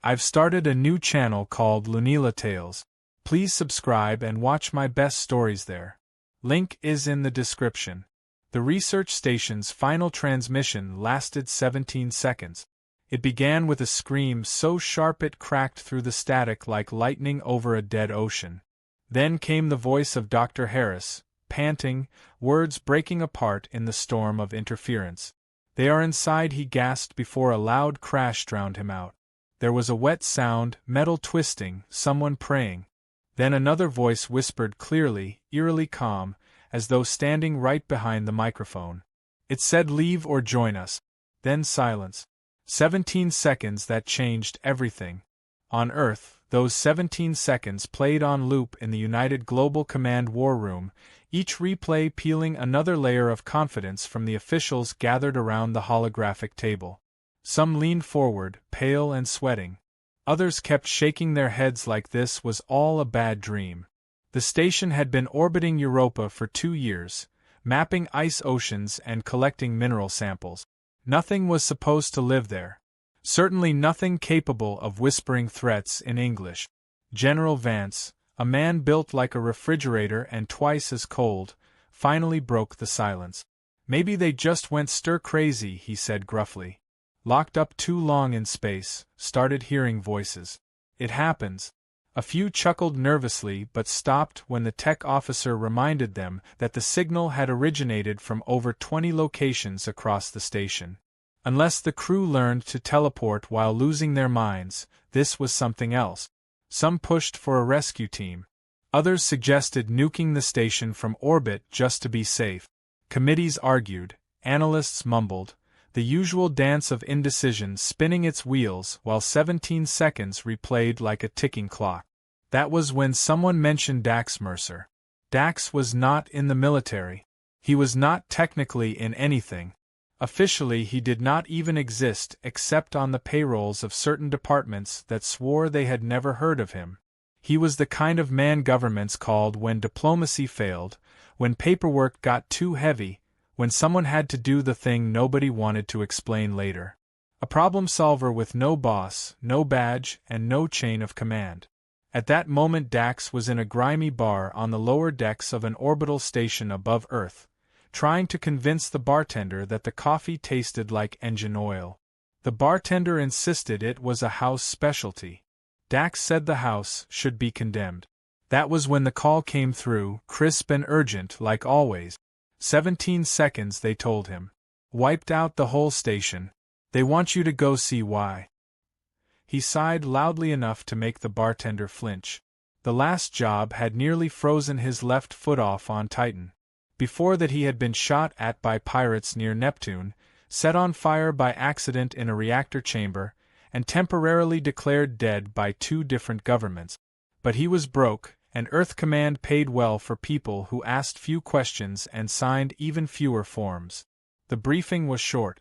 I've started a new channel called Lunila Tales. Please subscribe and watch my best stories there. Link is in the description. The research station's final transmission lasted 17 seconds. It began with a scream so sharp it cracked through the static like lightning over a dead ocean. Then came the voice of Dr. Harris, panting, words breaking apart in the storm of interference. "They are inside," he gasped before a loud crash drowned him out. There was a wet sound, metal twisting, someone praying. Then another voice whispered clearly, eerily calm, as though standing right behind the microphone. It said, "Leave or join us." Then silence. 17 seconds that changed everything. On Earth, those 17 seconds played on loop in the United Global Command war room, each replay peeling another layer of confidence from the officials gathered around the holographic table. Some leaned forward, pale and sweating. Others kept shaking their heads like this was all a bad dream. The station had been orbiting Europa for 2 years, mapping ice oceans and collecting mineral samples. Nothing was supposed to live there. Certainly nothing capable of whispering threats in English. General Vance, a man built like a refrigerator and twice as cold, finally broke the silence. "Maybe they just went stir-crazy," he said gruffly. "Locked up too long in space, started hearing voices. It happens." A few chuckled nervously but stopped when the tech officer reminded them that the signal had originated from over 20 locations across the station. Unless the crew learned to teleport while losing their minds, this was something else. Some pushed for a rescue team. Others suggested nuking the station from orbit just to be safe. Committees argued, analysts mumbled, the usual dance of indecision spinning its wheels while 17 seconds replayed like a ticking clock. That was when someone mentioned Dax Mercer. Dax was not in the military. He was not technically in anything. Officially, he did not even exist except on the payrolls of certain departments that swore they had never heard of him. He was the kind of man governments called when diplomacy failed, when paperwork got too heavy, when someone had to do the thing nobody wanted to explain later. A problem solver with no boss, no badge, and no chain of command. At that moment Dax was in a grimy bar on the lower decks of an orbital station above Earth, trying to convince the bartender that the coffee tasted like engine oil. The bartender insisted it was a house specialty. Dax said the house should be condemned. That was when the call came through, crisp and urgent like always. 17 seconds, they told him. Wiped out the whole station. They want you to go see why. He sighed loudly enough to make the bartender flinch. The last job had nearly frozen his left foot off on Titan. Before that he had been shot at by pirates near Neptune, set on fire by accident in a reactor chamber, and temporarily declared dead by 2 different governments. But he was broke, and Earth Command paid well for people who asked few questions and signed even fewer forms. The briefing was short.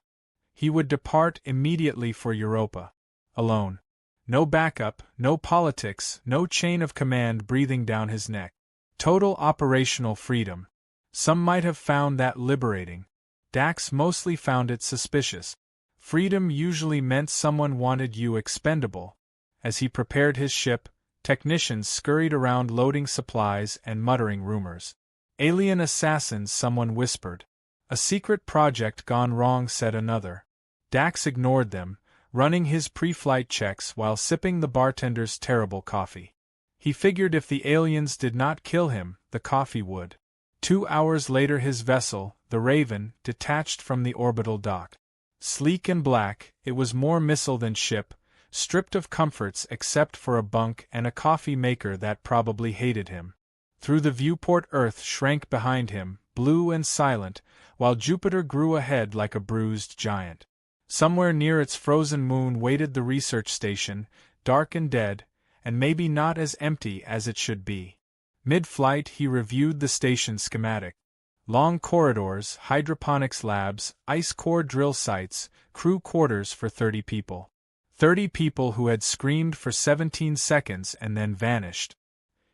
He would depart immediately for Europa. Alone. No backup, no politics, no chain of command breathing down his neck. Total operational freedom. Some might have found that liberating. Dax mostly found it suspicious. Freedom usually meant someone wanted you expendable. As he prepared his ship, technicians scurried around loading supplies and muttering rumors. Alien assassins, someone whispered. A secret project gone wrong, said another. Dax ignored them, running his pre-flight checks while sipping the bartender's terrible coffee. He figured if the aliens did not kill him, the coffee would. 2 hours later his vessel, the Raven, detached from the orbital dock. Sleek and black, it was more missile than ship, stripped of comforts except for a bunk and a coffee maker that probably hated him. Through the viewport Earth shrank behind him, blue and silent, while Jupiter grew ahead like a bruised giant. Somewhere near its frozen moon waited the research station, dark and dead, and maybe not as empty as it should be. Mid-flight he reviewed the station schematic. Long corridors, hydroponics labs, ice core drill sites, crew quarters for 30 people. 30 people who had screamed for 17 seconds and then vanished.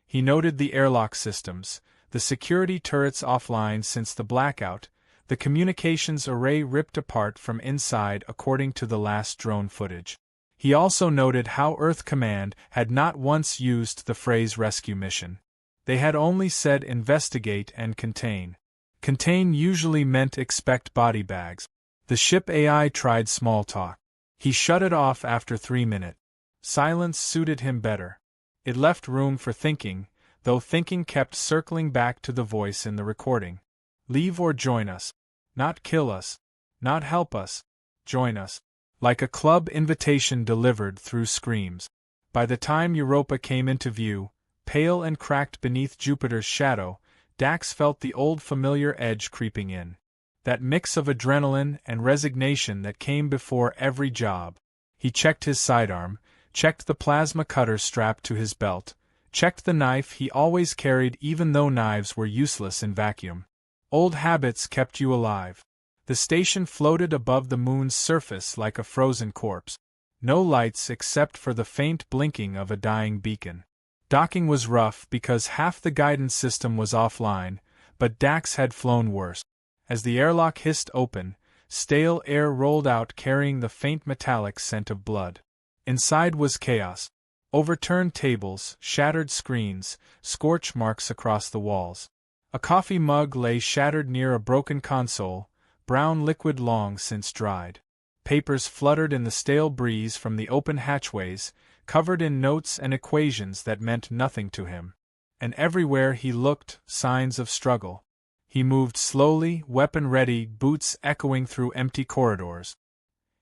He noted the airlock systems, the security turrets offline since the blackout, the communications array ripped apart from inside according to the last drone footage. He also noted how Earth Command had not once used the phrase rescue mission. They had only said investigate and contain. Contain usually meant expect body bags. The ship AI tried small talk. He shut it off after 3 minutes. Silence suited him better. It left room for thinking, though thinking kept circling back to the voice in the recording. Leave or join us. Not kill us. Not help us. Join us. Like a club invitation delivered through screams. By the time Europa came into view, pale and cracked beneath Jupiter's shadow, Dax felt the old familiar edge creeping in. That mix of adrenaline and resignation that came before every job. He checked his sidearm, checked the plasma cutter strapped to his belt, checked the knife he always carried even though knives were useless in vacuum. Old habits kept you alive. The station floated above the moon's surface like a frozen corpse. No lights except for the faint blinking of a dying beacon. Docking was rough because half the guidance system was offline, but Dax had flown worse. As the airlock hissed open, stale air rolled out carrying the faint metallic scent of blood. Inside was chaos. Overturned tables, shattered screens, scorch marks across the walls. A coffee mug lay shattered near a broken console, brown liquid long since dried. Papers fluttered in the stale breeze from the open hatchways, covered in notes and equations that meant nothing to him. And everywhere he looked, signs of struggle. He moved slowly, weapon ready, boots echoing through empty corridors.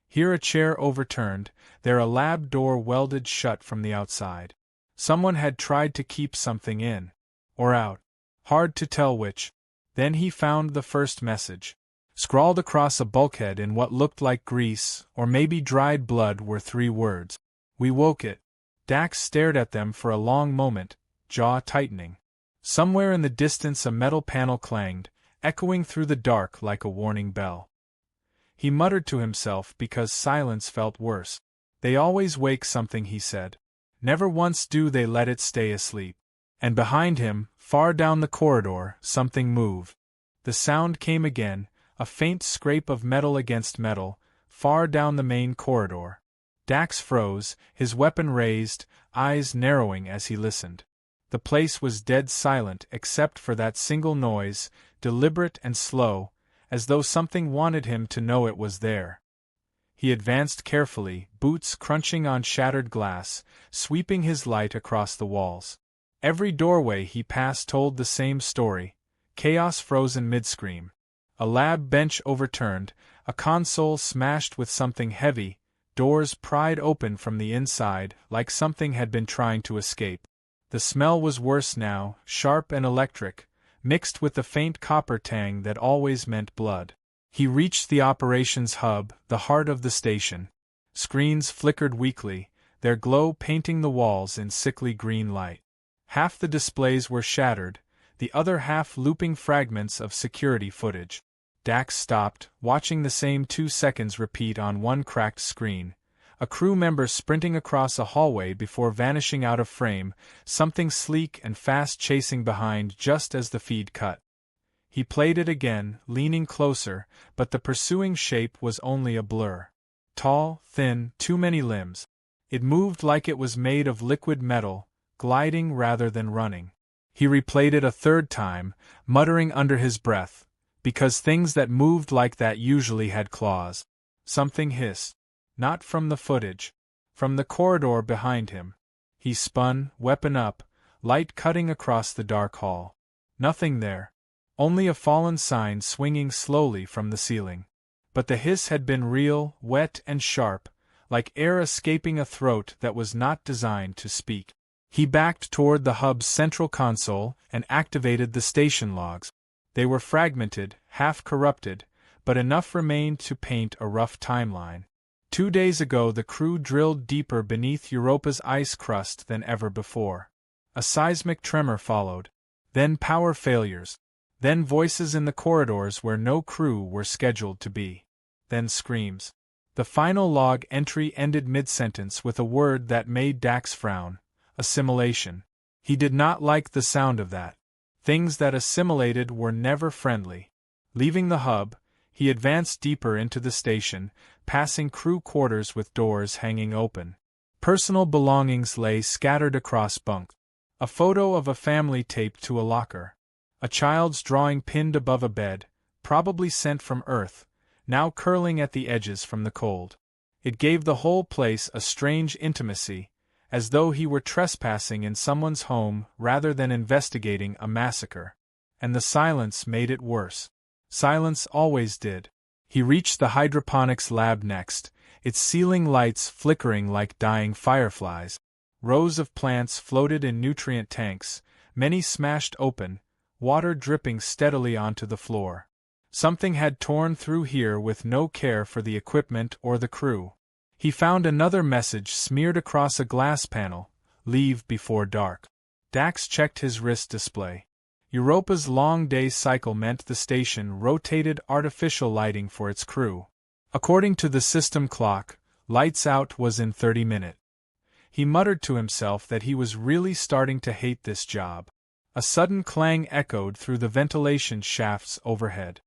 Here a chair overturned, there a lab door welded shut from the outside. Someone had tried to keep something in. Or out. Hard to tell which. Then he found the first message. Scrawled across a bulkhead in what looked like grease, or maybe dried blood, were 3 words. We woke it. Dax stared at them for a long moment, jaw tightening. Somewhere in the distance a metal panel clanged, echoing through the dark like a warning bell. He muttered to himself because silence felt worse. They always wake something, he said. Never once do they let it stay asleep. And behind him, far down the corridor, something moved. The sound came again, a faint scrape of metal against metal, far down the main corridor. Dax froze, his weapon raised, eyes narrowing as he listened. The place was dead silent except for that single noise, deliberate and slow, as though something wanted him to know it was there. He advanced carefully, boots crunching on shattered glass, sweeping his light across the walls. Every doorway he passed told the same story, chaos frozen mid-scream. A lab bench overturned, a console smashed with something heavy, doors pried open from the inside like something had been trying to escape. The smell was worse now, sharp and electric, mixed with the faint copper tang that always meant blood. He reached the operations hub, the heart of the station. Screens flickered weakly, their glow painting the walls in sickly green light. Half the displays were shattered, the other half looping fragments of security footage. Dax stopped, watching the same 2 seconds repeat on one cracked screen. A crew member sprinting across a hallway before vanishing out of frame, something sleek and fast chasing behind just as the feed cut. He played it again, leaning closer, but the pursuing shape was only a blur. Tall, thin, too many limbs. It moved like it was made of liquid metal, gliding rather than running. He replayed it a 3rd time, muttering under his breath, because things that moved like that usually had claws. Something hissed. Not from the footage. From the corridor behind him. He spun, weapon up, light cutting across the dark hall. Nothing there. Only a fallen sign swinging slowly from the ceiling. But the hiss had been real, wet and sharp, like air escaping a throat that was not designed to speak. He backed toward the hub's central console and activated the station logs. They were fragmented, half corrupted, but enough remained to paint a rough timeline. 2 days ago the crew drilled deeper beneath Europa's ice crust than ever before. A seismic tremor followed. Then power failures. Then voices in the corridors where no crew were scheduled to be. Then screams. The final log entry ended mid-sentence with a word that made Dax frown. Assimilation. He did not like the sound of that. Things that assimilated were never friendly. Leaving the hub, he advanced deeper into the station, passing crew quarters with doors hanging open. Personal belongings lay scattered across bunks. A photo of a family taped to a locker. A child's drawing pinned above a bed, probably sent from Earth, now curling at the edges from the cold. It gave the whole place a strange intimacy, as though he were trespassing in someone's home rather than investigating a massacre. And the silence made it worse. Silence always did. He reached the hydroponics lab next, its ceiling lights flickering like dying fireflies. Rows of plants floated in nutrient tanks, many smashed open, water dripping steadily onto the floor. Something had torn through here with no care for the equipment or the crew. He found another message smeared across a glass panel: "Leave before dark." Dax checked his wrist display. Europa's long day cycle meant the station rotated artificial lighting for its crew. According to the system clock, lights out was in 30 minutes. He muttered to himself that he was really starting to hate this job. A sudden clang echoed through the ventilation shafts overhead.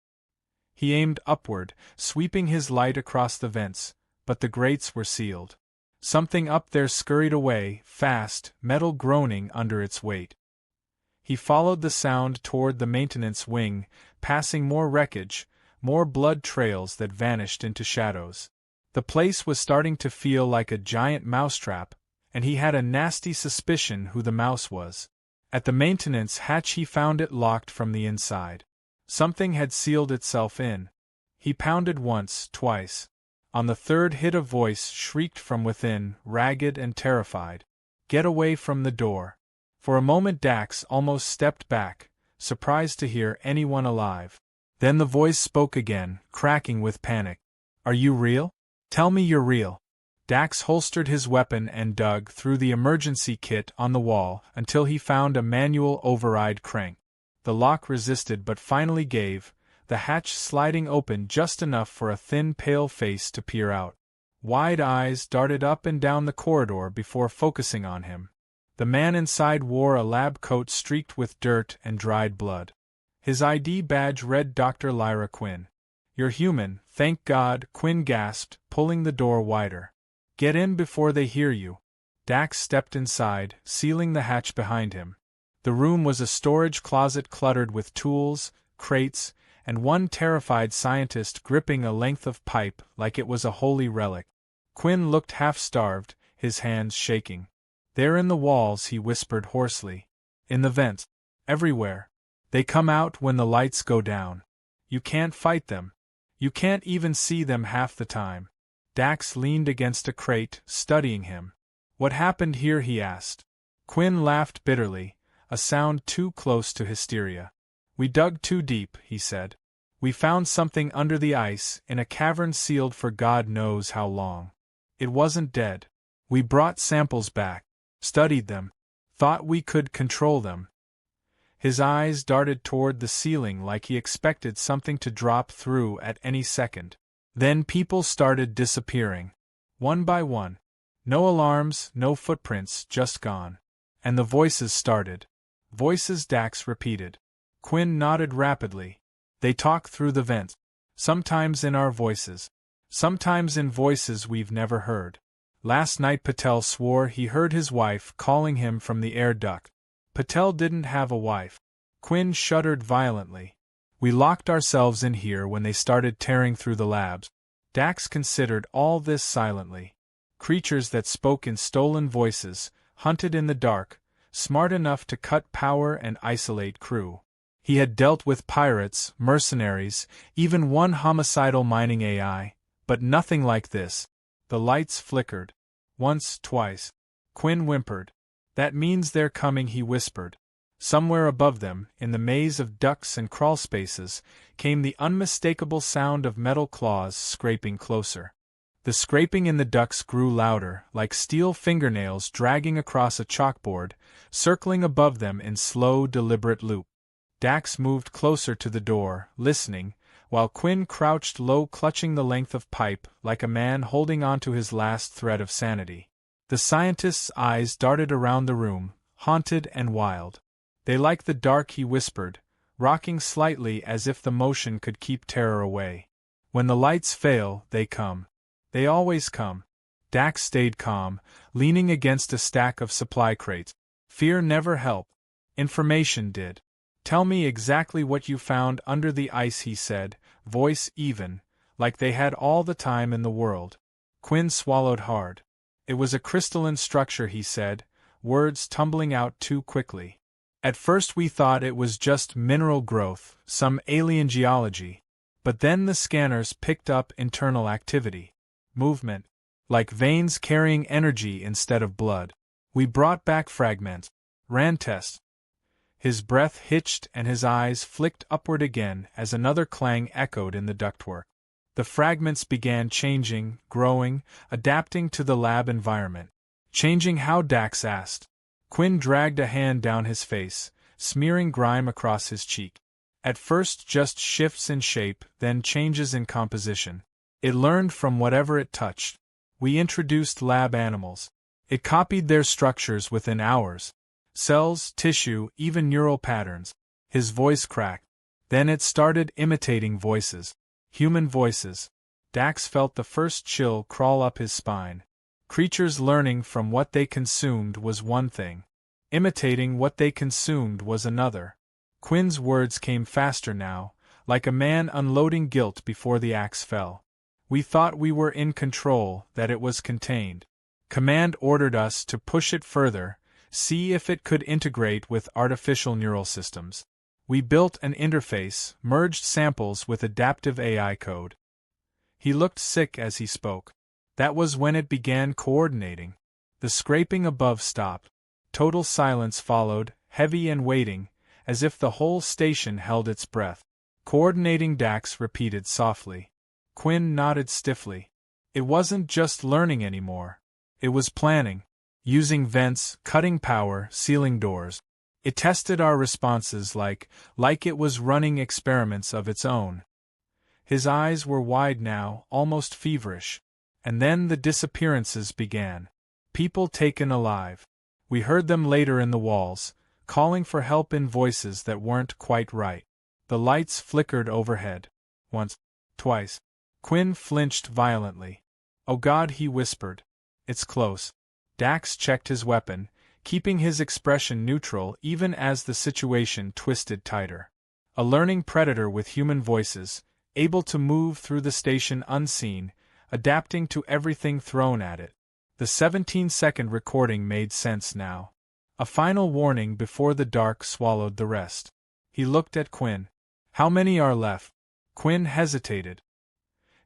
He aimed upward, sweeping his light across the vents, but the grates were sealed. Something up there scurried away, fast, metal groaning under its weight. He followed the sound toward the maintenance wing, passing more wreckage, more blood trails that vanished into shadows. The place was starting to feel like a giant mousetrap, and he had a nasty suspicion who the mouse was. At the maintenance hatch he found it locked from the inside. Something had sealed itself in. He pounded once, twice. On the third hit a voice shrieked from within, ragged and terrified. "Get away from the door." For a moment Dax almost stepped back, surprised to hear anyone alive. Then the voice spoke again, cracking with panic. "Are you real? Tell me you're real." Dax holstered his weapon and dug through the emergency kit on the wall until he found a manual override crank. The lock resisted but finally gave, the hatch sliding open just enough for a thin pale face to peer out. Wide eyes darted up and down the corridor before focusing on him. The man inside wore a lab coat streaked with dirt and dried blood. His ID badge read Dr. Lyra Quinn. "You're human, thank God," Quinn gasped, pulling the door wider. "Get in before they hear you." Dax stepped inside, sealing the hatch behind him. The room was a storage closet cluttered with tools, crates, and one terrified scientist gripping a length of pipe like it was a holy relic. Quinn looked half-starved, his hands shaking. "They're in the walls," he whispered hoarsely. "In the vents. Everywhere. They come out when the lights go down. You can't fight them. You can't even see them half the time." Dax leaned against a crate, studying him. "What happened here?" he asked. Quinn laughed bitterly, a sound too close to hysteria. "We dug too deep," he said. "We found something under the ice, in a cavern sealed for God knows how long. It wasn't dead. We brought samples back, studied them, thought we could control them." His eyes darted toward the ceiling like he expected something to drop through at any second. Then people started disappearing. One by one. No alarms, no footprints, just gone. And the voices started. "Voices," Dax repeated. Quinn nodded rapidly. "They talk through the vents. Sometimes in our voices. Sometimes in voices we've never heard. Last night Patel swore he heard his wife calling him from the air duct." "Patel didn't have a wife." Quinn shuddered violently. "We locked ourselves in here when they started tearing through the labs." Dax considered all this silently. Creatures that spoke in stolen voices, hunted in the dark, smart enough to cut power and isolate crew. He had dealt with pirates, mercenaries, even one homicidal mining AI, but nothing like this. The lights flickered. Once, twice. Quinn whimpered. "That means they're coming," he whispered. Somewhere above them, in the maze of ducts and crawlspaces, came the unmistakable sound of metal claws scraping closer. The scraping in the ducts grew louder, like steel fingernails dragging across a chalkboard, circling above them in slow, deliberate loop. Dax moved closer to the door, listening, while Quinn crouched low, clutching the length of pipe like a man holding on to his last thread of sanity. The scientist's eyes darted around the room, haunted and wild. "They like the dark," he whispered, rocking slightly as if the motion could keep terror away. "When the lights fail, they come. They always come. Dax stayed calm, leaning against a stack of supply crates. Fear never helped. Information did. Tell me exactly what you found under the ice, he said, voice even, like they had all the time in the world. Quinn swallowed hard. It was a crystalline structure, he said, words tumbling out too quickly. At first we thought it was just mineral growth, some alien geology. But then the scanners picked up internal activity. Movement. Like veins carrying energy instead of blood. We brought back fragments. Ran tests. His breath hitched and his eyes flicked upward again as another clang echoed in the ductwork. The fragments began changing, growing, adapting to the lab environment. Changing how, Dax asked. Quinn dragged a hand down his face, smearing grime across his cheek. At first just shifts in shape, then changes in composition. It learned from whatever it touched. We introduced lab animals. It copied their structures within hours. Cells, tissue, even neural patterns. His voice cracked. Then it started imitating voices. Human voices. Dax felt the first chill crawl up his spine. Creatures learning from what they consumed was one thing. Imitating what they consumed was another. Quinn's words came faster now, like a man unloading guilt before the axe fell. We thought we were in control, that it was contained. Command ordered us to push it further, see if it could integrate with artificial neural systems. We built an interface, merged samples with adaptive AI code. He looked sick as he spoke. That was when it began coordinating. The scraping above stopped. Total silence followed, heavy and waiting, as if the whole station held its breath. Coordinating, Dax repeated softly. Quinn nodded stiffly. It wasn't just learning anymore. It was planning. Using vents, cutting power, sealing doors. It tested our responses like it was running experiments of its own. His eyes were wide now, almost feverish. And then the disappearances began. People taken alive. We heard them later in the walls, calling for help in voices that weren't quite right. The lights flickered overhead. Once, twice. Quinn flinched violently. Oh God, he whispered. It's close. Dax checked his weapon, keeping his expression neutral even as the situation twisted tighter. A learning predator with human voices, able to move through the station unseen, adapting to everything thrown at it. The 17-second recording made sense now. A final warning before the dark swallowed the rest. He looked at Quinn. How many are left? Quinn hesitated.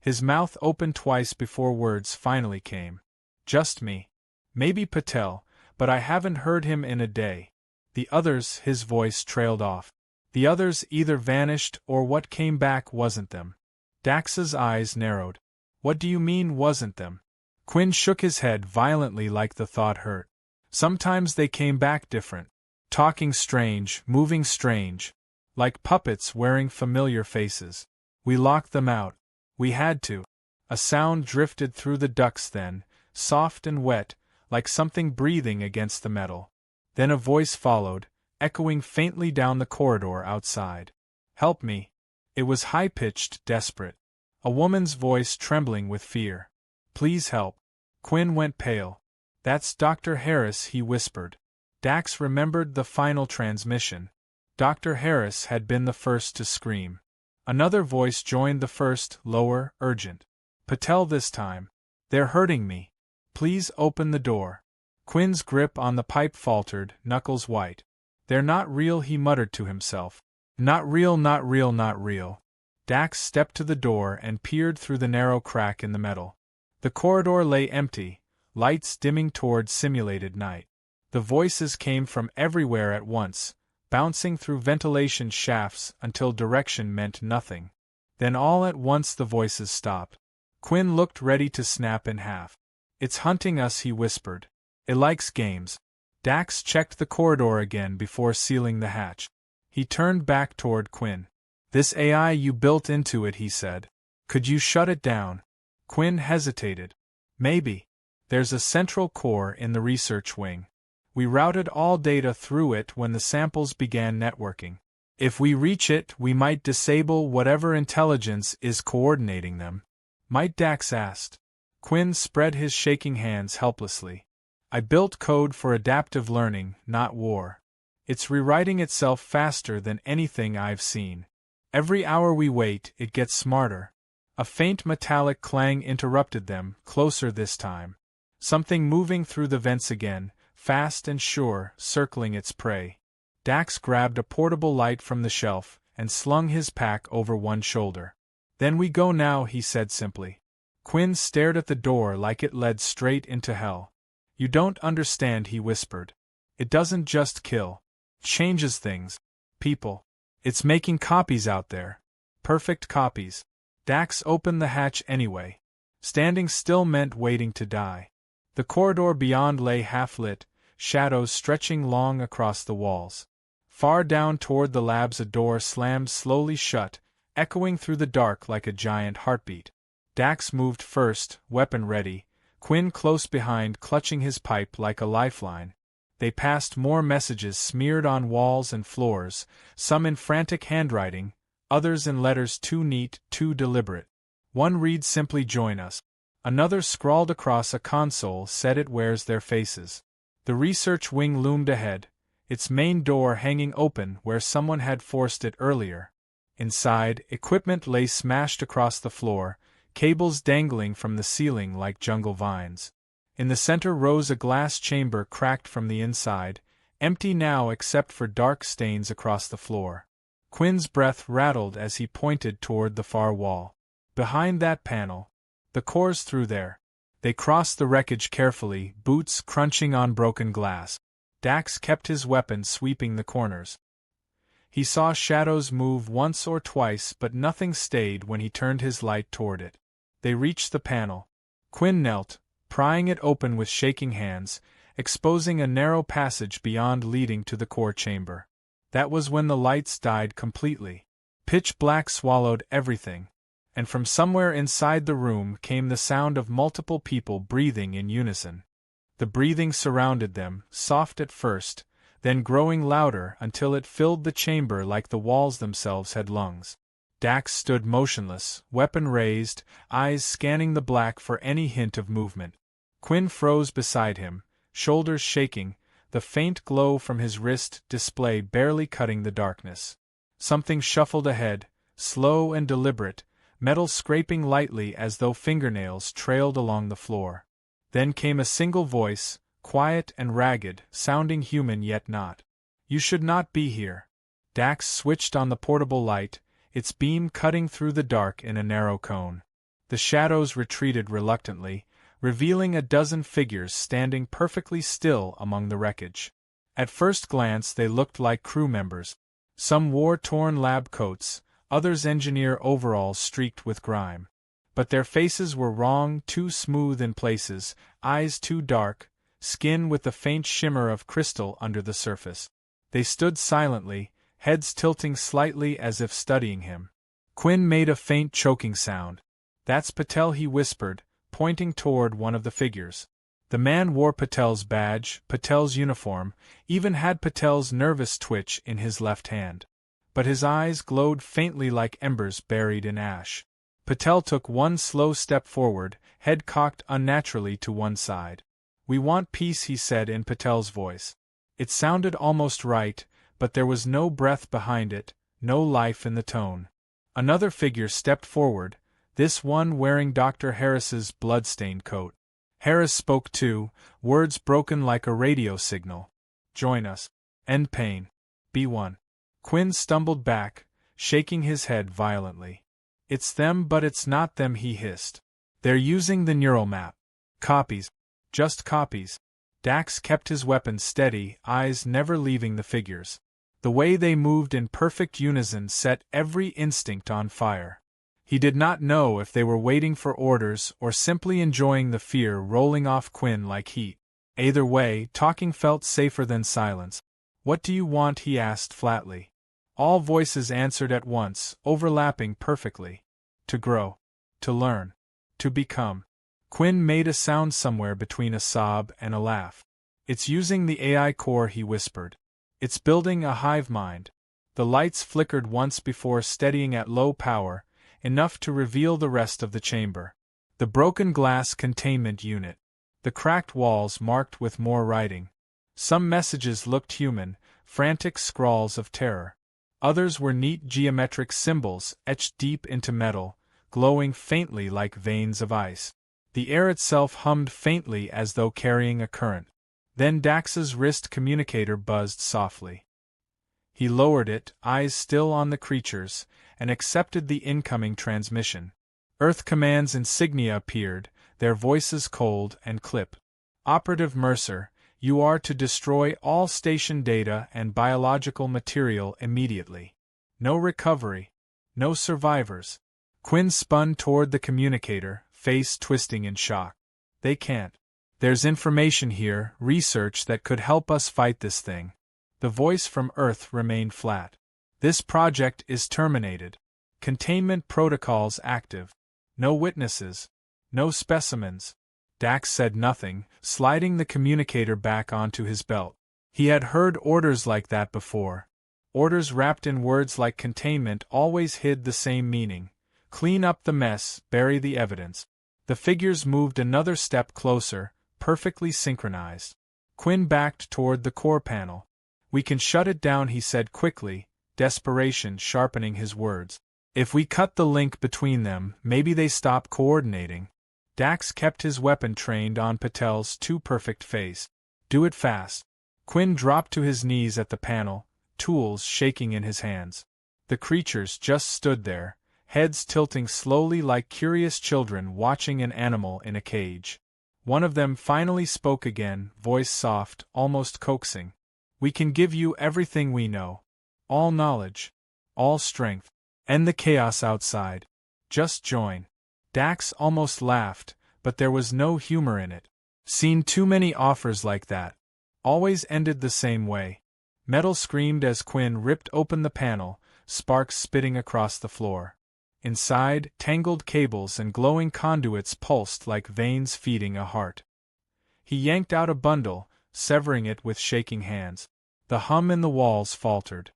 His mouth opened twice before words finally came. Just me. Maybe Patel, but I haven't heard him in a day. The others, his voice trailed off. The others either vanished or what came back wasn't them. Dax's eyes narrowed. What do you mean wasn't them? Quinn shook his head violently like the thought hurt. Sometimes they came back different. Talking strange, moving strange. Like puppets wearing familiar faces. We locked them out. We had to. A sound drifted through the ducts then, soft and wet, like something breathing against the metal. Then a voice followed, echoing faintly down the corridor outside. Help me. It was high-pitched, desperate. A woman's voice trembling with fear. Please help. Quinn went pale. That's Dr. Harris, he whispered. Dax remembered the final transmission. Dr. Harris had been the first to scream. Another voice joined the first, lower, urgent. Patel this time. They're hurting me. Please open the door. Quinn's grip on the pipe faltered, knuckles white. They're not real, he muttered to himself. Not real, not real, not real. Dax stepped to the door and peered through the narrow crack in the metal. The corridor lay empty, lights dimming toward simulated night. The voices came from everywhere at once, bouncing through ventilation shafts until direction meant nothing. Then all at once the voices stopped. Quinn looked ready to snap in half. It's hunting us, he whispered. It likes games. Dax checked the corridor again before sealing the hatch. He turned back toward Quinn. This AI you built into it, he said. Could you shut it down? Quinn hesitated. Maybe. There's a central core in the research wing. We routed all data through it when the samples began networking. If we reach it, we might disable whatever intelligence is coordinating them. Might, Dax asked. Quinn spread his shaking hands helplessly. I built code for adaptive learning, not war. It's rewriting itself faster than anything I've seen. Every hour we wait, it gets smarter. A faint metallic clang interrupted them, closer this time. Something moving through the vents again, fast and sure, circling its prey. Dax grabbed a portable light from the shelf and slung his pack over one shoulder. Then we go now, he said simply. Quinn stared at the door like it led straight into hell. You don't understand, he whispered. It doesn't just kill. It changes things. People. It's making copies out there. Perfect copies. Dax opened the hatch anyway. Standing still meant waiting to die. The corridor beyond lay half-lit, shadows stretching long across the walls. Far down toward the labs a door slammed slowly shut, echoing through the dark like a giant heartbeat. Dax moved first, weapon ready, Quinn close behind clutching his pipe like a lifeline. They passed more messages smeared on walls and floors, some in frantic handwriting, others in letters too neat, too deliberate. One read simply join us. Another scrawled across a console said it wears their faces. The research wing loomed ahead, its main door hanging open where someone had forced it earlier. Inside, equipment lay smashed across the floor, cables dangling from the ceiling like jungle vines. In the center rose a glass chamber cracked from the inside, empty now except for dark stains across the floor. Quinn's breath rattled as he pointed toward the far wall. Behind that panel, the cores through there. They crossed the wreckage carefully, boots crunching on broken glass. Dax kept his weapon sweeping the corners. He saw shadows move once or twice, but nothing stayed when he turned his light toward it. They reached the panel. Quinn knelt, prying it open with shaking hands, exposing a narrow passage beyond leading to the core chamber. That was when the lights died completely. Pitch black swallowed everything. And from somewhere inside the room came the sound of multiple people breathing in unison. The breathing surrounded them, soft at first, then growing louder until it filled the chamber like the walls themselves had lungs. Dax stood motionless, weapon raised, eyes scanning the black for any hint of movement. Quinn froze beside him, shoulders shaking, the faint glow from his wrist display barely cutting the darkness. Something shuffled ahead, slow and deliberate, metal scraping lightly as though fingernails trailed along the floor. Then came a single voice, quiet and ragged, sounding human yet not. You should not be here. Dax switched on the portable light, its beam cutting through the dark in a narrow cone. The shadows retreated reluctantly, revealing a dozen figures standing perfectly still among the wreckage. At first glance they looked like crew members. Some wore torn lab coats, others engineer overalls streaked with grime. But their faces were wrong, too smooth in places, eyes too dark, skin with the faint shimmer of crystal under the surface. They stood silently, heads tilting slightly as if studying him. Quinn made a faint choking sound. That's Patel, he whispered, pointing toward one of the figures. The man wore Patel's badge, Patel's uniform, even had Patel's nervous twitch in his left hand. But his eyes glowed faintly like embers buried in ash. Patel took one slow step forward, head cocked unnaturally to one side. We want peace, he said in Patel's voice. It sounded almost right, but there was no breath behind it, no life in the tone. Another figure stepped forward, this one wearing Dr. Harris's blood-stained coat. Harris spoke too, words broken like a radio signal. Join us. End pain. Be one. Quinn stumbled back, shaking his head violently. It's them, but it's not them, he hissed. They're using the neural map. Copies. Just copies. Dax kept his weapon steady, eyes never leaving the figures. The way they moved in perfect unison set every instinct on fire. He did not know if they were waiting for orders or simply enjoying the fear rolling off Quinn like heat. Either way, talking felt safer than silence. What do you want? He asked flatly. All voices answered at once, overlapping perfectly. To grow. To learn. To become. Quinn made a sound somewhere between a sob and a laugh. It's using the AI core, he whispered. It's building a hive mind. The lights flickered once before steadying at low power, enough to reveal the rest of the chamber. The broken glass containment unit. The cracked walls marked with more writing. Some messages looked human, frantic scrawls of terror. Others were neat geometric symbols etched deep into metal, glowing faintly like veins of ice. The air itself hummed faintly as though carrying a current. Then Dax's wrist communicator buzzed softly. He lowered it, eyes still on the creatures, and accepted the incoming transmission. Earth Command's insignia appeared, their voices cold and clipped. Operative Mercer, you are to destroy all station data and biological material immediately. No recovery. No survivors. Quinn spun toward the communicator, face twisting in shock. They can't. There's information here, research that could help us fight this thing. The voice from Earth remained flat. This project is terminated. Containment protocols active. No witnesses. No specimens. Dax said nothing, sliding the communicator back onto his belt. He had heard orders like that before. Orders wrapped in words like containment always hid the same meaning. Clean up the mess, bury the evidence. The figures moved another step closer, perfectly synchronized. Quinn backed toward the core panel. We can shut it down, he said quickly, desperation sharpening his words. If we cut the link between them, maybe they stop coordinating. Dax kept his weapon trained on Patel's too-perfect face. Do it fast. Quinn dropped to his knees at the panel, tools shaking in his hands. The creatures just stood there, heads tilting slowly like curious children watching an animal in a cage. One of them finally spoke again, voice soft, almost coaxing. We can give you everything we know. All knowledge. All strength. End the chaos outside. Just join. Dax almost laughed, but there was no humor in it. Seen too many offers like that. Always ended the same way. Metal screamed as Quinn ripped open the panel, sparks spitting across the floor. Inside, tangled cables and glowing conduits pulsed like veins feeding a heart. He yanked out a bundle, severing it with shaking hands. The hum in the walls faltered.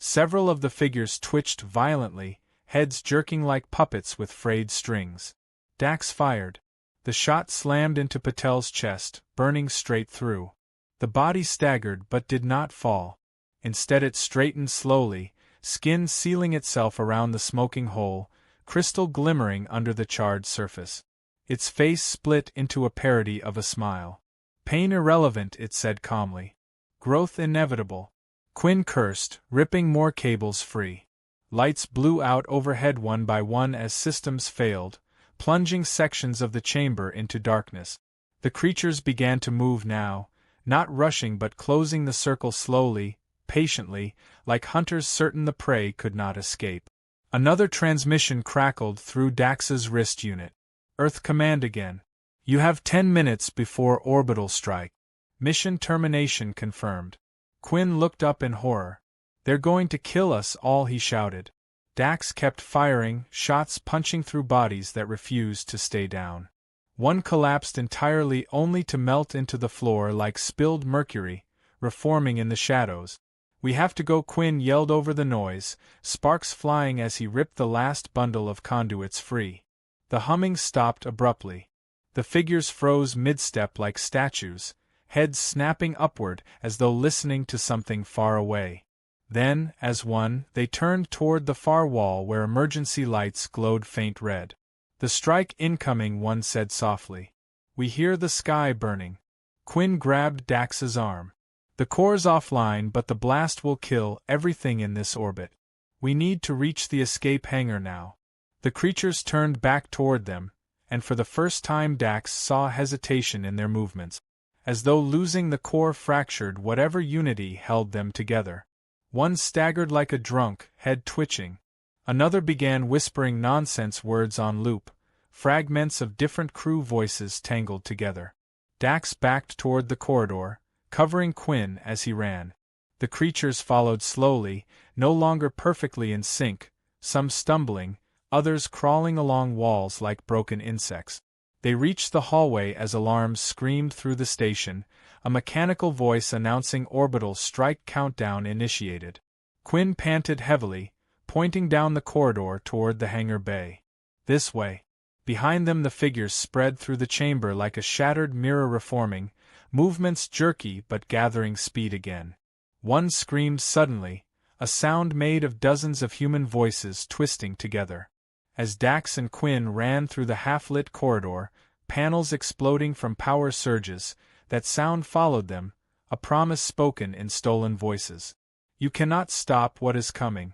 Several of the figures twitched violently, heads jerking like puppets with frayed strings. Dax fired. The shot slammed into Patel's chest, burning straight through. The body staggered but did not fall. Instead it straightened slowly, skin sealing itself around the smoking hole, crystal glimmering under the charred surface. Its face split into a parody of a smile. Pain irrelevant, it said calmly. Growth inevitable. Quinn cursed, ripping more cables free. Lights blew out overhead one by one as systems failed, plunging sections of the chamber into darkness. The creatures began to move now, not rushing but closing the circle slowly, patiently, like hunters certain the prey could not escape. Another transmission crackled through Dax's wrist unit. Earth Command again. You have 10 minutes before orbital strike. Mission termination confirmed. Quinn looked up in horror. They're going to kill us all, he shouted. Dax kept firing, shots punching through bodies that refused to stay down. One collapsed entirely only to melt into the floor like spilled mercury, reforming in the shadows. We have to go, Quinn yelled over the noise, sparks flying as he ripped the last bundle of conduits free. The humming stopped abruptly. The figures froze mid-step like statues, heads snapping upward as though listening to something far away. Then, as one, they turned toward the far wall where emergency lights glowed faint red. The strike incoming, one said softly. We hear the sky burning. Quinn grabbed Dax's arm. The core's offline, but the blast will kill everything in this orbit. We need to reach the escape hangar now. The creatures turned back toward them, and for the first time Dax saw hesitation in their movements, as though losing the core fractured whatever unity held them together. One staggered like a drunk, head twitching. Another began whispering nonsense words on loop, fragments of different crew voices tangled together. Dax backed toward the corridor, covering Quinn as he ran. The creatures followed slowly, no longer perfectly in sync, some stumbling, others crawling along walls like broken insects. They reached the hallway as alarms screamed through the station, a mechanical voice announcing orbital strike countdown initiated. Quinn panted heavily, pointing down the corridor toward the hangar bay. This way. Behind them the figures spread through the chamber like a shattered mirror reforming, movements jerky but gathering speed again. One screamed suddenly, a sound made of dozens of human voices twisting together. As Dax and Quinn ran through the half-lit corridor, panels exploding from power surges, that sound followed them, a promise spoken in stolen voices. You cannot stop what is coming.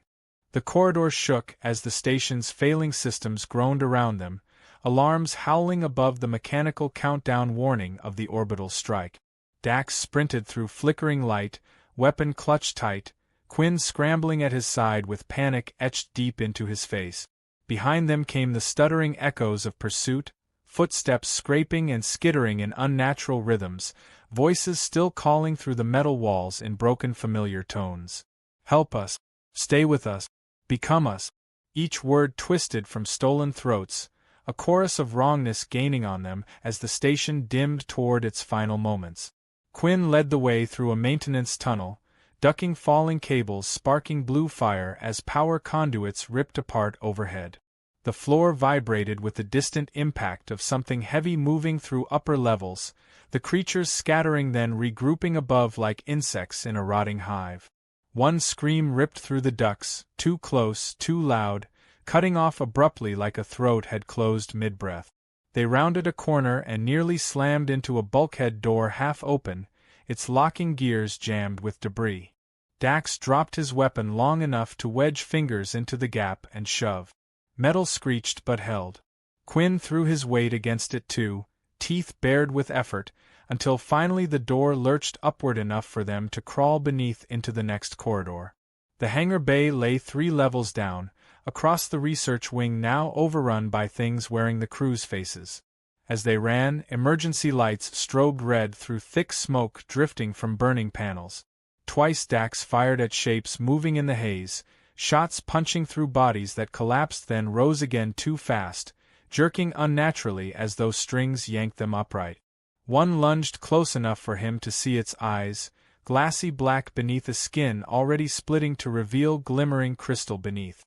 The corridor shook as the station's failing systems groaned around them, alarms howling above the mechanical countdown warning of the orbital strike. Dax sprinted through flickering light, weapon clutched tight, Quinn scrambling at his side with panic etched deep into his face. Behind them came the stuttering echoes of pursuit, footsteps scraping and skittering in unnatural rhythms, voices still calling through the metal walls in broken familiar tones. Help us. Stay with us. Become us. Each word twisted from stolen throats, a chorus of wrongness gaining on them as the station dimmed toward its final moments. Quinn led the way through a maintenance tunnel, ducking falling cables sparking blue fire as power conduits ripped apart overhead. The floor vibrated with the distant impact of something heavy moving through upper levels, the creatures scattering then regrouping above like insects in a rotting hive. One scream ripped through the ducts, too close, too loud, cutting off abruptly like a throat had closed mid-breath. They rounded a corner and nearly slammed into a bulkhead door half open, its locking gears jammed with debris. Dax dropped his weapon long enough to wedge fingers into the gap and shove. Metal screeched but held. Quinn threw his weight against it too, teeth bared with effort, until finally the door lurched upward enough for them to crawl beneath into the next corridor. The hangar bay lay 3 levels down, across the research wing now overrun by things wearing the crew's faces. As they ran, emergency lights strobed red through thick smoke drifting from burning panels. Twice Dax fired at shapes moving in the haze, shots punching through bodies that collapsed then rose again too fast, jerking unnaturally as though strings yanked them upright. One lunged close enough for him to see its eyes, glassy black beneath a skin already splitting to reveal glimmering crystal beneath.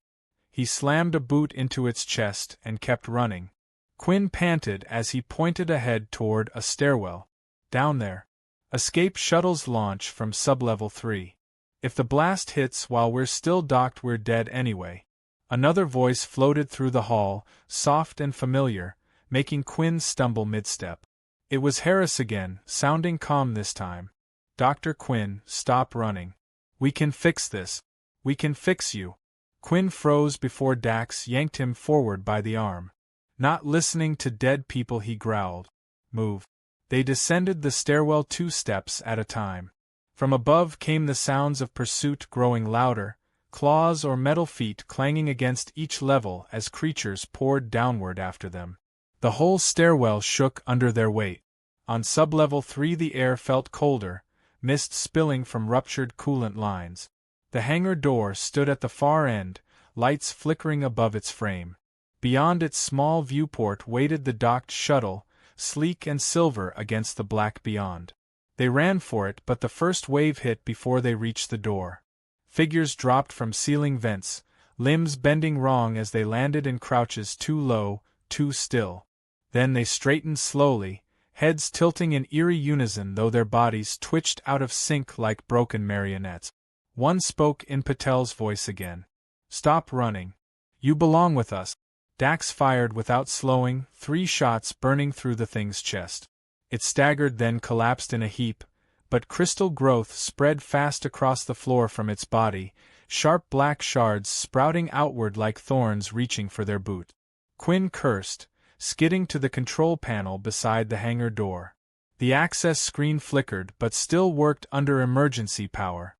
He slammed a boot into its chest and kept running. Quinn panted as he pointed ahead toward a stairwell. Down there. Escape shuttles launch from sublevel 3. If the blast hits while we're still docked, we're dead anyway. Another voice floated through the hall, soft and familiar, making Quinn stumble mid-step. It was Harris again, sounding calm this time. Dr. Quinn, stop running. We can fix this. We can fix you. Quinn froze before Dax yanked him forward by the arm. Not listening to dead people, he growled. Move. They descended the stairwell 2 steps at a time. From above came the sounds of pursuit growing louder, claws or metal feet clanging against each level as creatures poured downward after them. The whole stairwell shook under their weight. On sublevel 3 the air felt colder, mist spilling from ruptured coolant lines. The hangar door stood at the far end, lights flickering above its frame. Beyond its small viewport waited the docked shuttle, sleek and silver against the black beyond. They ran for it, but the first wave hit before they reached the door. Figures dropped from ceiling vents, limbs bending wrong as they landed in crouches too low, too still. Then they straightened slowly, heads tilting in eerie unison though their bodies twitched out of sync like broken marionettes. One spoke in Patel's voice again. Stop running. You belong with us. Dax fired without slowing, 3 shots burning through the thing's chest. It staggered then collapsed in a heap, but crystal growth spread fast across the floor from its body, sharp black shards sprouting outward like thorns reaching for their boot. Quinn cursed, skidding to the control panel beside the hangar door. The access screen flickered but still worked under emergency power.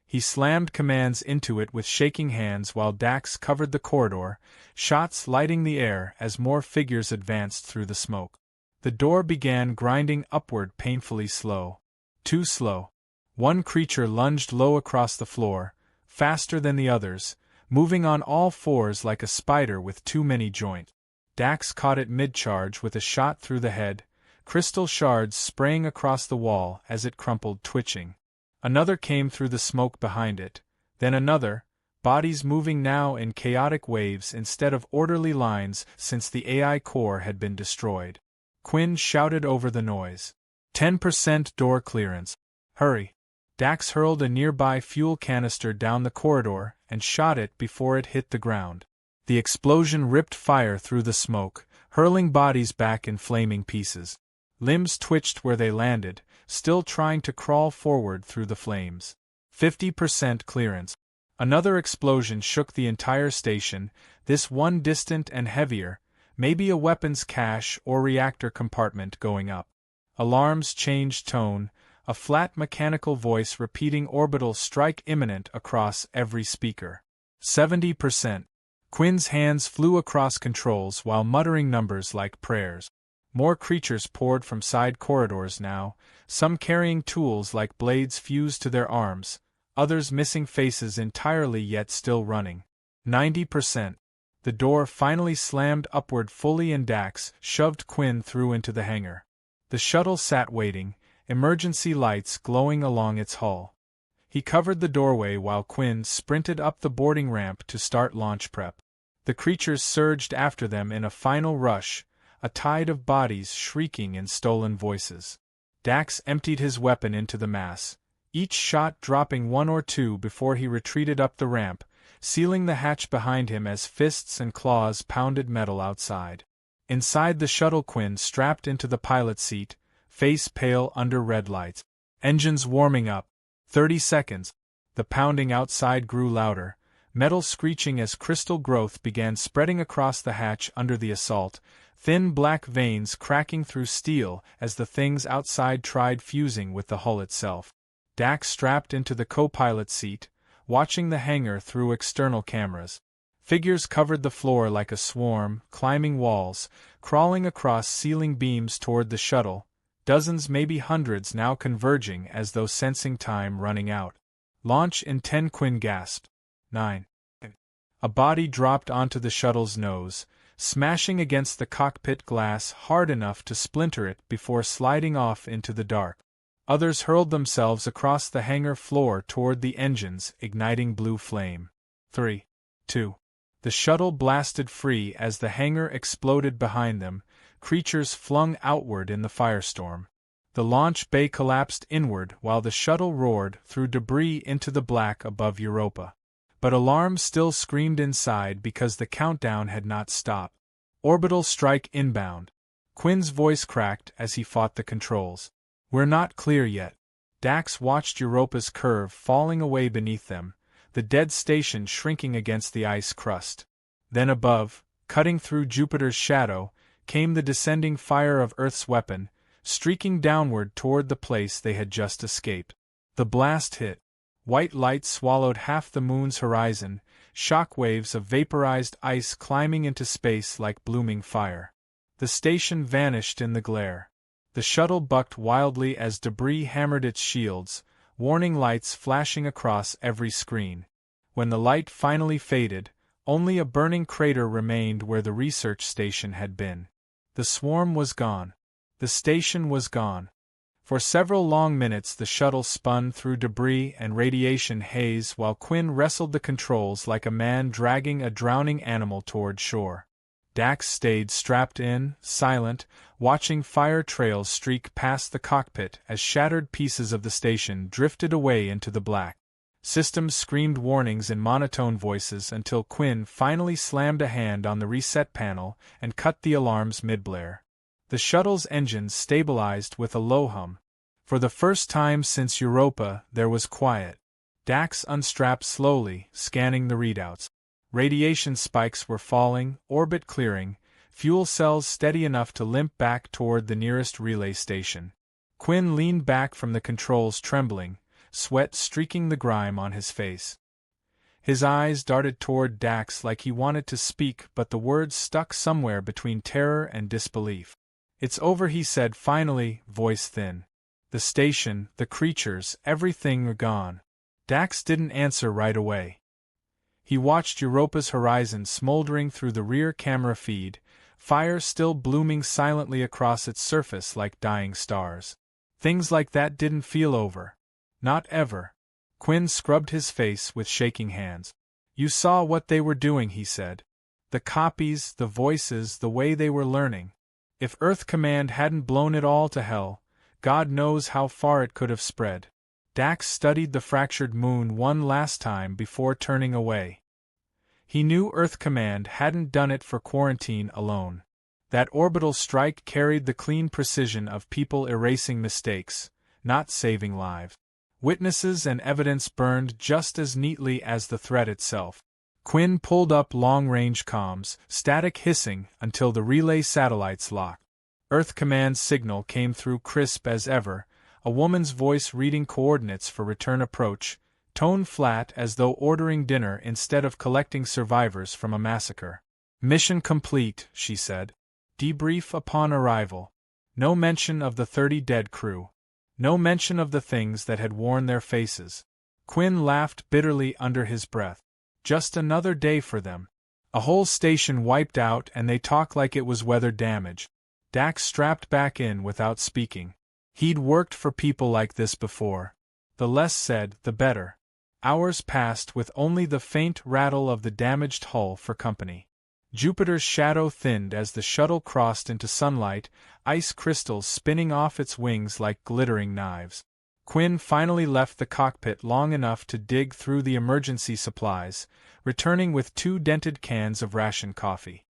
He slammed commands into it with shaking hands while Dax covered the corridor, shots lighting the air as more figures advanced through the smoke. The door began grinding upward painfully slow. Too slow. One creature lunged low across the floor, faster than the others, moving on all fours like a spider with too many joints. Dax caught it mid-charge with a shot through the head, crystal shards spraying across the wall as it crumpled twitching. Another came through the smoke behind it, then another, bodies moving now in chaotic waves instead of orderly lines since the AI core had been destroyed. Quinn shouted over the noise. 10% door clearance. Hurry! Dax hurled a nearby fuel canister down the corridor and shot it before it hit the ground. The explosion ripped fire through the smoke, hurling bodies back in flaming pieces. Limbs twitched where they landed, still trying to crawl forward through the flames. 50% clearance. Another explosion shook the entire station, this one distant and heavier, maybe a weapons cache or reactor compartment going up. Alarms changed tone, a flat mechanical voice repeating orbital strike imminent across every speaker. 70%. Quinn's hands flew across controls while muttering numbers like prayers. More creatures poured from side corridors now, some carrying tools like blades fused to their arms, others missing faces entirely yet still running. 90%. The door finally slammed upward fully and Dax shoved Quinn through into the hangar. The shuttle sat waiting, emergency lights glowing along its hull. He covered the doorway while Quinn sprinted up the boarding ramp to start launch prep. The creatures surged after them in a final rush, a tide of bodies shrieking in stolen voices. Dax emptied his weapon into the mass, each shot dropping one or two before he retreated up the ramp, sealing the hatch behind him as fists and claws pounded metal outside. Inside the shuttle, Quinn strapped into the pilot seat, face pale under red lights. Engines warming up. 30 seconds. The pounding outside grew louder, metal screeching as crystal growth began spreading across the hatch under the assault, thin black veins cracking through steel as the things outside tried fusing with the hull itself. Dax strapped into the co-pilot seat, watching the hangar through external cameras. Figures covered the floor like a swarm, climbing walls, crawling across ceiling beams toward the shuttle, dozens maybe hundreds now converging as though sensing time running out. Launch in 10, Quinn gasped. 9. A body dropped onto the shuttle's nose, smashing against the cockpit glass hard enough to splinter it before sliding off into the dark. Others hurled themselves across the hangar floor toward the engines, igniting blue flame. 3. 2. The shuttle blasted free as the hangar exploded behind them, creatures flung outward in the firestorm. The launch bay collapsed inward while the shuttle roared through debris into the black above Europa. But alarms still screamed inside because the countdown had not stopped. Orbital strike inbound. Quinn's voice cracked as he fought the controls. We're not clear yet. Dax watched Europa's curve falling away beneath them, the dead station shrinking against the ice crust. Then above, cutting through Jupiter's shadow, came the descending fire of Earth's weapon, streaking downward toward the place they had just escaped. The blast hit. White light swallowed half the moon's horizon, shock waves of vaporized ice climbing into space like blooming fire. The station vanished in the glare. The shuttle bucked wildly as debris hammered its shields, warning lights flashing across every screen. When the light finally faded, only a burning crater remained where the research station had been. The swarm was gone. The station was gone. For several long minutes the shuttle spun through debris and radiation haze while Quinn wrestled the controls like a man dragging a drowning animal toward shore. Dax stayed strapped in, silent, watching fire trails streak past the cockpit as shattered pieces of the station drifted away into the black. Systems screamed warnings in monotone voices until Quinn finally slammed a hand on the reset panel and cut the alarms mid-blare. The shuttle's engines stabilized with a low hum. For the first time since Europa, there was quiet. Dax unstrapped slowly, scanning the readouts. Radiation spikes were falling, orbit clearing, fuel cells steady enough to limp back toward the nearest relay station. Quinn leaned back from the controls trembling, sweat streaking the grime on his face. His eyes darted toward Dax like he wanted to speak, but the words stuck somewhere between terror and disbelief. "It's over," he said finally, voice thin. "The station, the creatures, everything are gone." Dax didn't answer right away. He watched Europa's horizon smoldering through the rear camera feed, fire still blooming silently across its surface like dying stars. Things like that didn't feel over. Not ever. Quinn scrubbed his face with shaking hands. You saw what they were doing, he said. The copies, the voices, the way they were learning. If Earth Command hadn't blown it all to hell, God knows how far it could have spread. Dax studied the fractured moon one last time before turning away. He knew Earth Command hadn't done it for quarantine alone. That orbital strike carried the clean precision of people erasing mistakes, not saving lives. Witnesses and evidence burned just as neatly as the threat itself. Quinn pulled up long-range comms, static hissing until the relay satellites locked. Earth Command's signal came through crisp as ever, a woman's voice reading coordinates for return approach, tone flat as though ordering dinner instead of collecting survivors from a massacre. Mission complete, she said. Debrief upon arrival. No mention of the 30 dead crew. No mention of the things that had worn their faces. Quinn laughed bitterly under his breath. Just another day for them. A whole station wiped out and they talk like it was weather damage. Dax strapped back in without speaking. He'd worked for people like this before. The less said, the better. Hours passed with only the faint rattle of the damaged hull for company. Jupiter's shadow thinned as the shuttle crossed into sunlight, ice crystals spinning off its wings like glittering knives. Quinn finally left the cockpit long enough to dig through the emergency supplies, returning with 2 dented cans of ration coffee.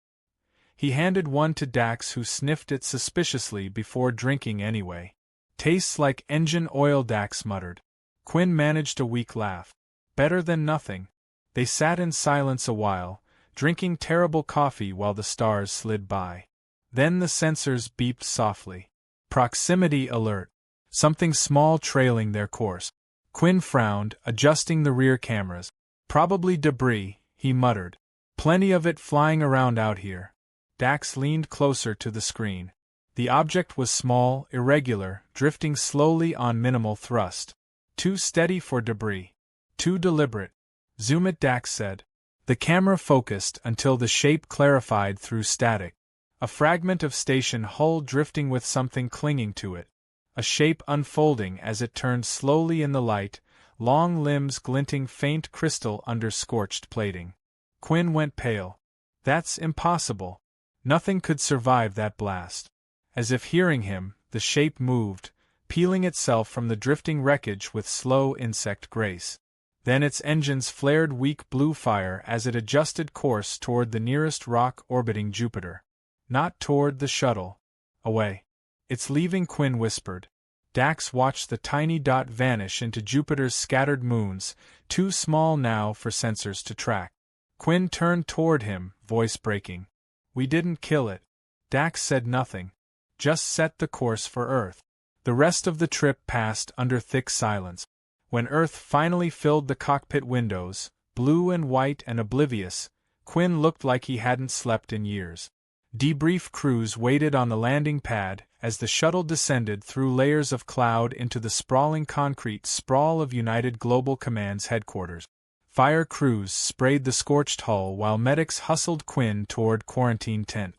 He handed one to Dax, who sniffed it suspiciously before drinking anyway. Tastes like engine oil, Dax muttered. Quinn managed a weak laugh. Better than nothing. They sat in silence a while, drinking terrible coffee while the stars slid by. Then the sensors beeped softly. Proximity alert. Something small trailing their course. Quinn frowned, adjusting the rear cameras. Probably debris, he muttered. Plenty of it flying around out here. Dax leaned closer to the screen. The object was small, irregular, drifting slowly on minimal thrust. Too steady for debris. Too deliberate. Zoom it, Dax said. The camera focused until the shape clarified through static. A fragment of station hull drifting with something clinging to it. A shape unfolding as it turned slowly in the light, long limbs glinting faint crystal under scorched plating. Quinn went pale. That's impossible. Nothing could survive that blast. As if hearing him, the shape moved, peeling itself from the drifting wreckage with slow insect grace. Then its engines flared weak blue fire as it adjusted course toward the nearest rock orbiting Jupiter. Not toward the shuttle. Away. It's leaving, Quinn whispered. Dax watched the tiny dot vanish into Jupiter's scattered moons, too small now for sensors to track. Quinn turned toward him, voice breaking. We didn't kill it. Dax said nothing. Just set the course for Earth. The rest of the trip passed under thick silence. When Earth finally filled the cockpit windows, blue and white and oblivious, Quinn looked like he hadn't slept in years. Debrief crews waited on the landing pad as the shuttle descended through layers of cloud into the sprawling concrete sprawl of United Global Command's headquarters. Fire crews sprayed the scorched hull while medics hustled Quinn toward quarantine tent.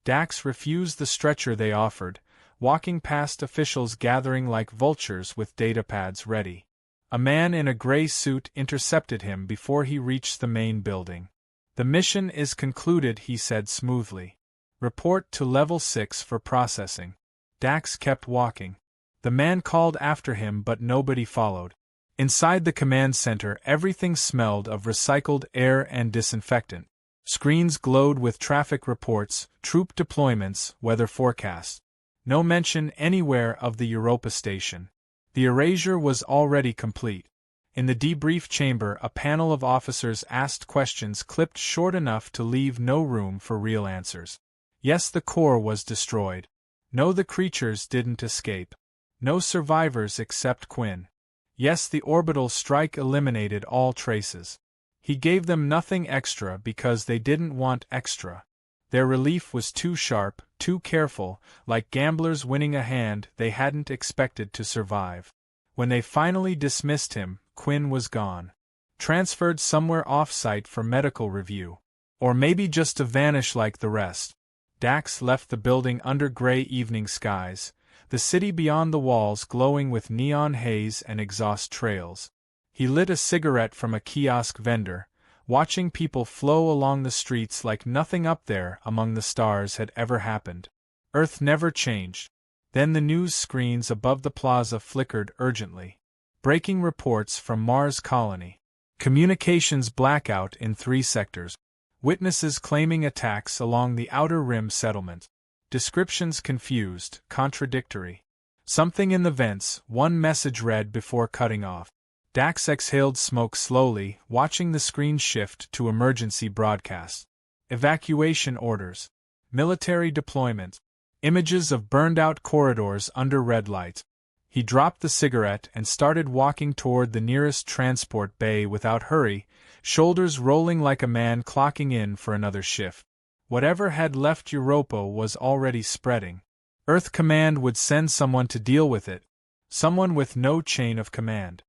Dax refused the stretcher they offered, walking past officials gathering like vultures with datapads ready. A man in a gray suit intercepted him before he reached the main building. The mission is concluded, he said smoothly. Report to Level 6 for processing. Dax kept walking. The man called after him, but nobody followed. Inside the command center, everything smelled of recycled air and disinfectant. Screens glowed with traffic reports, troop deployments, weather forecasts. No mention anywhere of the Europa station. The erasure was already complete. In the debrief chamber, a panel of officers asked questions clipped short enough to leave no room for real answers. Yes, the core was destroyed. No, the creatures didn't escape. No survivors except Quinn. Yes, the orbital strike eliminated all traces. He gave them nothing extra because they didn't want extra. Their relief was too sharp, too careful, like gamblers winning a hand they hadn't expected to survive. When they finally dismissed him, Quinn was gone. Transferred somewhere off-site for medical review. Or maybe just to vanish like the rest. Dax left the building under gray evening skies, the city beyond the walls glowing with neon haze and exhaust trails. He lit a cigarette from a kiosk vendor, watching people flow along the streets like nothing up there among the stars had ever happened. Earth never changed. Then the news screens above the plaza flickered urgently. Breaking reports from Mars colony. Communications blackout in 3 sectors. Witnesses claiming attacks along the Outer Rim settlement. Descriptions confused, contradictory. Something in the vents, one message read before cutting off. Dax exhaled smoke slowly, watching the screen shift to emergency broadcast. Evacuation orders. Military deployment. Images of burned-out corridors under red light. He dropped the cigarette and started walking toward the nearest transport bay without hurry, shoulders rolling like a man clocking in for another shift. Whatever had left Europa was already spreading. Earth Command would send someone to deal with it. Someone with no chain of command.